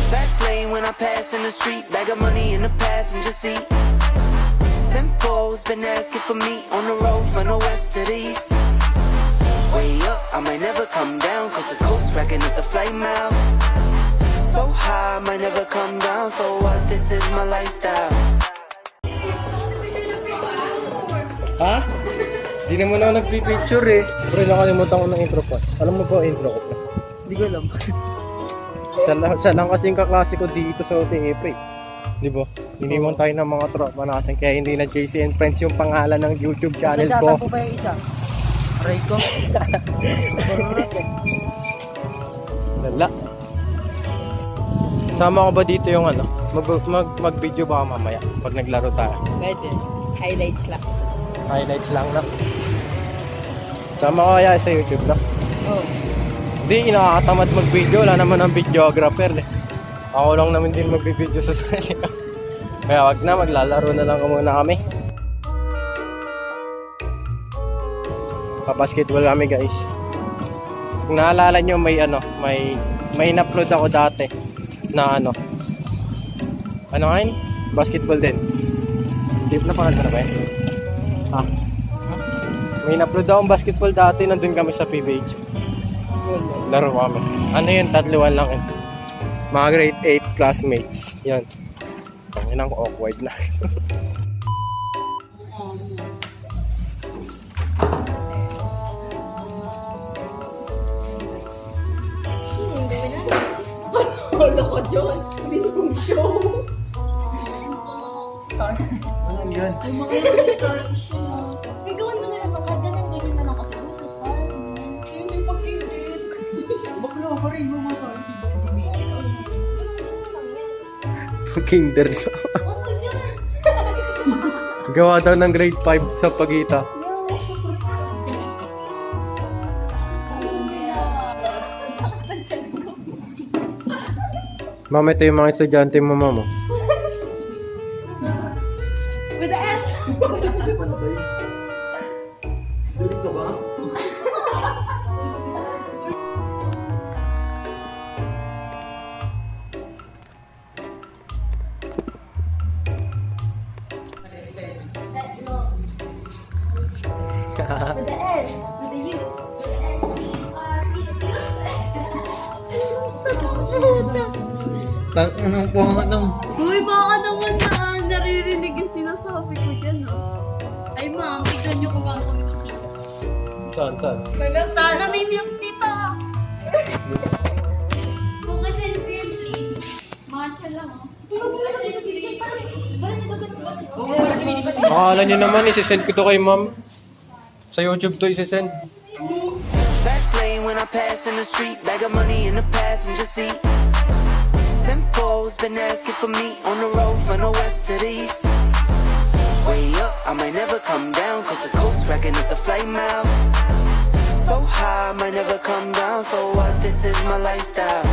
Fast lane when I pass in the street, bag of money in the passenger seat. Simcoe's been asking for me on the road from the west to the east. Way up, I might never come down, cause the coast racking up the flight miles. So high, I might never come down, so what, this is my lifestyle. Ha? Di naman ako nagpipicture eh. Pero nakalimutan ko ng intro pa. Alam mo ba intro ko? Hindi ko alam. Siya lang kasing kaklase ko dito sa OTF eh. Di ba? Iniwan tayo ng mga tropa natin kaya hindi na JC and Friends yung pangalan ng YouTube channel Sa ko. data po ba yung isa? Aray ko. Lala. Sama ko ba dito yung ano? Mag-video ba mamaya pag naglaro tayo? Pwede. Highlights lang. Highlights lang na. Sama ko kaya sa YouTube na. Oo. Hindi, nakakatamad mag-video. Wala naman ang videographer eh. Ako lang naman din mag-video sa sarili ko. Kaya wag na, maglalaro na lang muna kami. Pa-basketball kami guys. Kung naalala nyo may in-upload ako dati na ano nga yun? Basketball din. Tip na pangalan na ba yun? Ha? May in-upload akong basketball dati, nandun kami sa PBH. Laro kami. Ano yun? Tatluan lang yun. Mga grade 8 classmates. Yan. Tanginang awkward na. Wala ko dyan. Hindi kong show. Ano yun? Ay, mga yung stories yun ah. May gawin mo na lang baka ganun na lang kasi. Tapos parang, yun yung pag-kilit. Bakla ka rin mo mga hindi ba Jimmy? Kinder na. Ano yun? Gawa daw ng grade 5 sa Pagita. Mama, ito yung mga estudyante mo, mama. With the S. Dito ba? With the S. With the U. With the S-C-R-E. Anong pangatang? Uy, baka naman na naririnig yung sinasabi ko dyan, oh. Ay, ma'am, tignan nyo kung gaano kami kasino. Saan? Sana may milk dito. Kung kasi milk, please. Matcha lang, oh. Akala nyo naman, isisend ko to kay ma'am. Sa YouTube to isisend. Fast lane when I pass in the street, bag of money in the passenger seat. Simcoe's been asking for me on the road from the west to the east. Way up, I might never come down, cause the coast racking up the flight miles. So high, I might never come down, so what, this is my lifestyle.